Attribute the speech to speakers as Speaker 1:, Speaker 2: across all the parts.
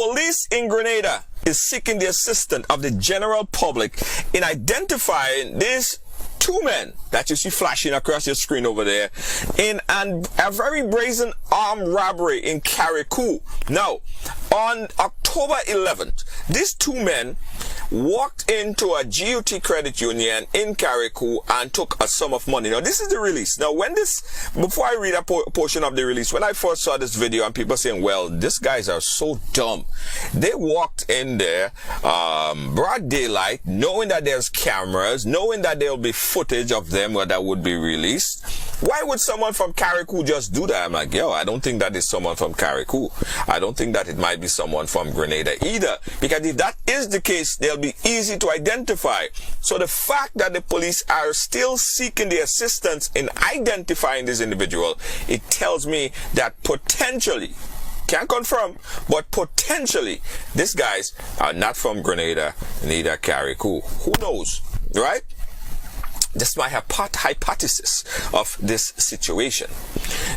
Speaker 1: Police in Grenada is seeking the assistance of the general public in identifying these two men that you see flashing across your screen over there in a very brazen armed robbery in Carriacou. Now, on October 11th, these two men walked into a GUT credit union in Carriacou and took a sum of money. Now, this is the release. Now, before I read a portion of the release, when I first saw this video and people saying, well, these guys are so dumb. They walked in there, broad daylight, knowing that there's cameras, knowing that there'll be footage of them that would be released. Why would someone from Carriacou just do that? I'm like, yo, I don't think that is someone from Carriacou. I don't think that it might be someone from Grenada either. Because if that is the case, they'll be easy to identify. So the fact that the police are still seeking the assistance in identifying this individual, it tells me that potentially, can't confirm, but potentially these guys are not from Grenada, neither Carriacou. Who knows, right? That's my hypothesis of this situation.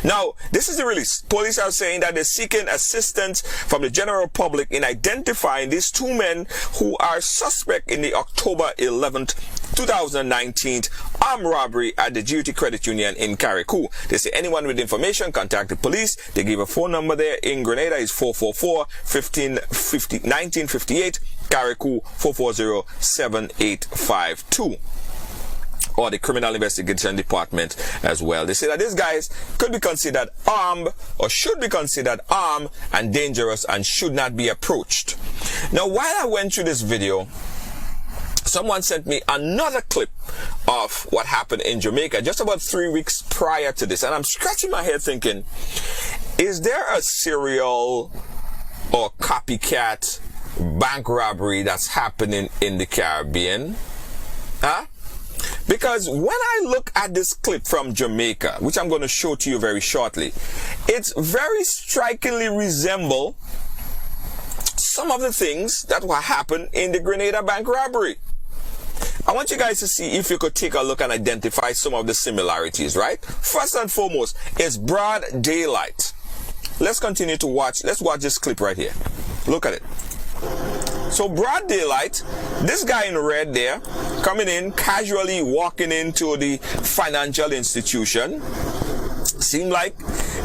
Speaker 1: Now, this is the release. Police are saying that they're seeking assistance from the general public in identifying these two men who are suspect in the October 11th, 2019 armed robbery at the GUT Credit Union in Carriacou. They say anyone with information, contact the police. They give a phone number there in Grenada is 444-1958, Carriacou 440-7852. Or the Criminal Investigation Department as well. They say that these guys could be considered armed or should be considered armed and dangerous and should not be approached. Now, while I went through this video, someone sent me another clip of what happened in Jamaica just about 3 weeks prior to this. And I'm scratching my head thinking, is there a serial or copycat bank robbery that's happening in the Caribbean? Huh? Because when I look at this clip from Jamaica, which I'm going to show to you very shortly, it's very strikingly resemble some of the things that will happen in the Grenada bank robbery. I want you guys to see if you could take a look and identify some of the similarities, right? First and foremost, it's broad daylight. Let's continue to watch. Let's watch this clip right here. Look at it. So broad daylight, this guy in red there, coming in, casually walking into the financial institution, seemed like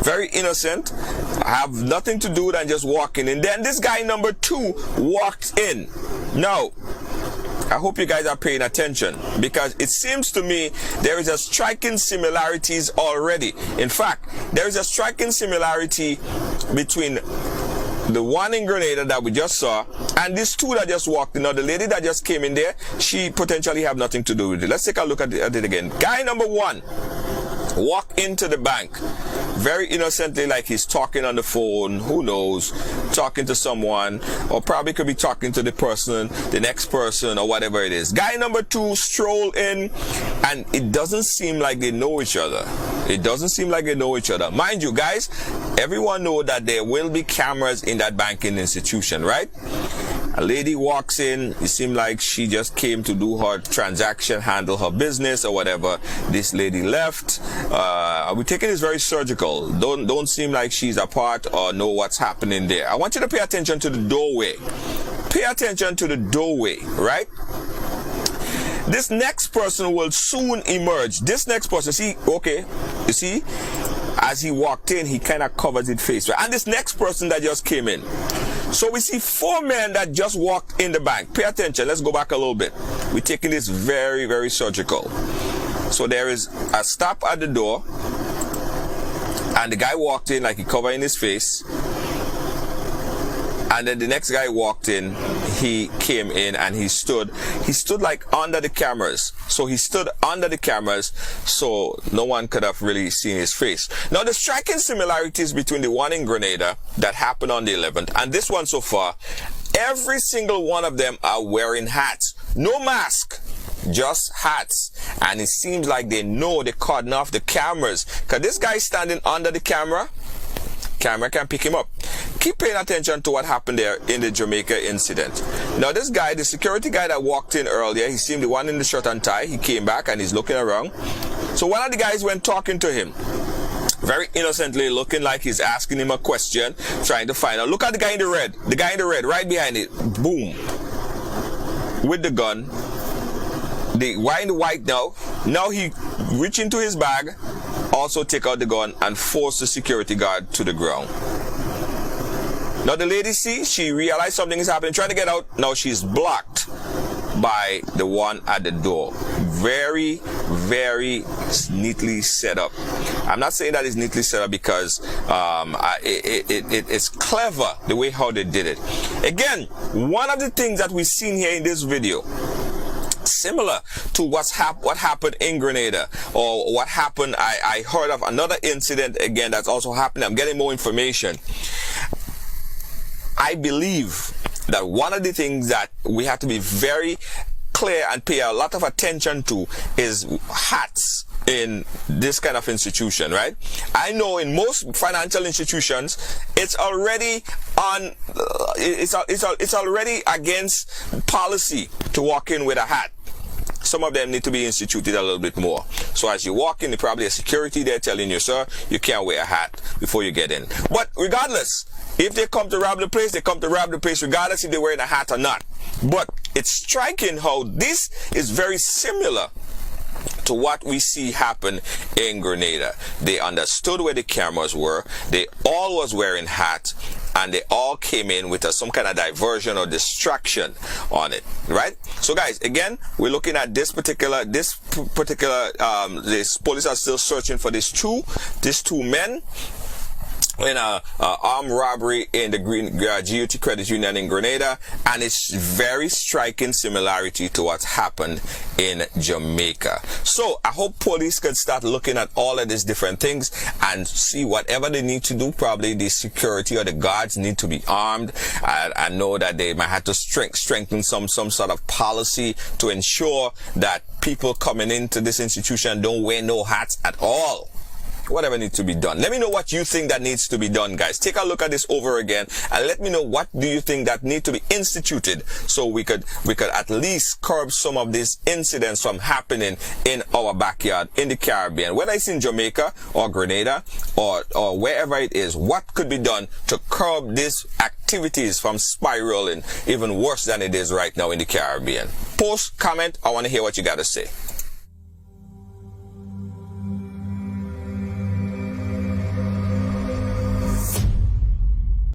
Speaker 1: very innocent, have nothing to do than just walking in. Then this guy number two walked in. Now, I hope you guys are paying attention because it seems to me there is a striking similarities already. In fact, there is a striking similarity between the one in Grenada that we just saw and these two that just walked in. Now, the lady that just came in there, she potentially have nothing to do with it. Let's take a look at it again. Guy number one walk into the bank very innocently, like he's talking on the phone, who knows, talking to someone, or probably could be talking to the person, the next person, or whatever it is. Guy number two stroll in, and it doesn't seem like they know each other. It doesn't seem like they know each other. Mind you, guys, everyone know that there will be cameras in that banking institution, right? A lady walks in, it seemed like she just came to do her transaction, handle her business or whatever. This lady left. We're taking this very surgical. Don't seem like she's a part or know what's happening there. I want you to pay attention to the doorway. Pay attention to the doorway, right? This next person will soon emerge. This next person, see, okay, you see, as he walked in, he kind of covers his face, right? And this next person that just came in. So we see four men that just walked in the bank. Pay attention. Let's go back a little bit. We're taking this very, very surgical. So there is a stop at the door, and the guy walked in like he covering his face. And then the next guy walked in, he came in and he stood like under the cameras. So he stood under the cameras so no one could have really seen his face. Now the striking similarities between the one in Grenada that happened on the 11th and this one so far, every single one of them are wearing hats. No mask, just hats. And it seems like they know they're cutting off the cameras. Because this guy standing under the camera can pick him up. Keep paying attention to what happened there in the Jamaica incident. Now this guy, the security guy that walked in earlier, he seemed the one in the shirt and tie. He came back and he's looking around. So one of the guys went talking to him. very innocently, looking like he's asking him a question, trying to find out. Look at the guy in the red. The guy in the red, right behind it. Boom. With the gun. The guy in the white now. Now he reach into his bag, also take out the gun and force the security guard to the ground. Now the lady she realized something is happening, trying to get out. Now she's blocked by the one at the door. Very, very neatly set up. I'm not saying that it's neatly set up because it's clever the way how they did it. Again, one of the things that we've seen here in this video, similar to what happened in Grenada, or what happened, I heard of another incident again that's also happening. I'm getting more information. I believe that one of the things that we have to be very clear and pay a lot of attention to is hats in this kind of institution, right? I know in most financial institutions, it's already on, it's already against policy to walk in with a hat. Some of them need to be instituted a little bit more. So as you walk in, there's probably a security there telling you, sir, you can't wear a hat before you get in. But regardless, if they come to rob the place, they come to rob the place regardless if they're wearing a hat or not. But it's striking how this is very similar to what we see happen in Grenada. They understood where the cameras were. They all was wearing hats, and they all came in with some kind of diversion or distraction on it, right? So guys, again, we're looking at this particular this police are still searching for these two men in a armed robbery in the GUT Credit Union in Grenada, and it's very striking similarity to what's happened in Jamaica. So I hope police can start looking at all of these different things and see whatever they need to do. Probably the security or the guards need to be armed. I know that they might have to strengthen some sort of policy to ensure that people coming into this institution don't wear no hats at all. Whatever needs to be done. Let me know what you think that needs to be done, guys. Take a look at this over again and let me know what do you think that need to be instituted so we could at least curb some of these incidents from happening in our backyard in the Caribbean, whether it's in Jamaica or Grenada or wherever it is. What could be done to curb these activities from spiraling even worse than it is right now in the Caribbean? Post, comment. I want to hear what you got to say.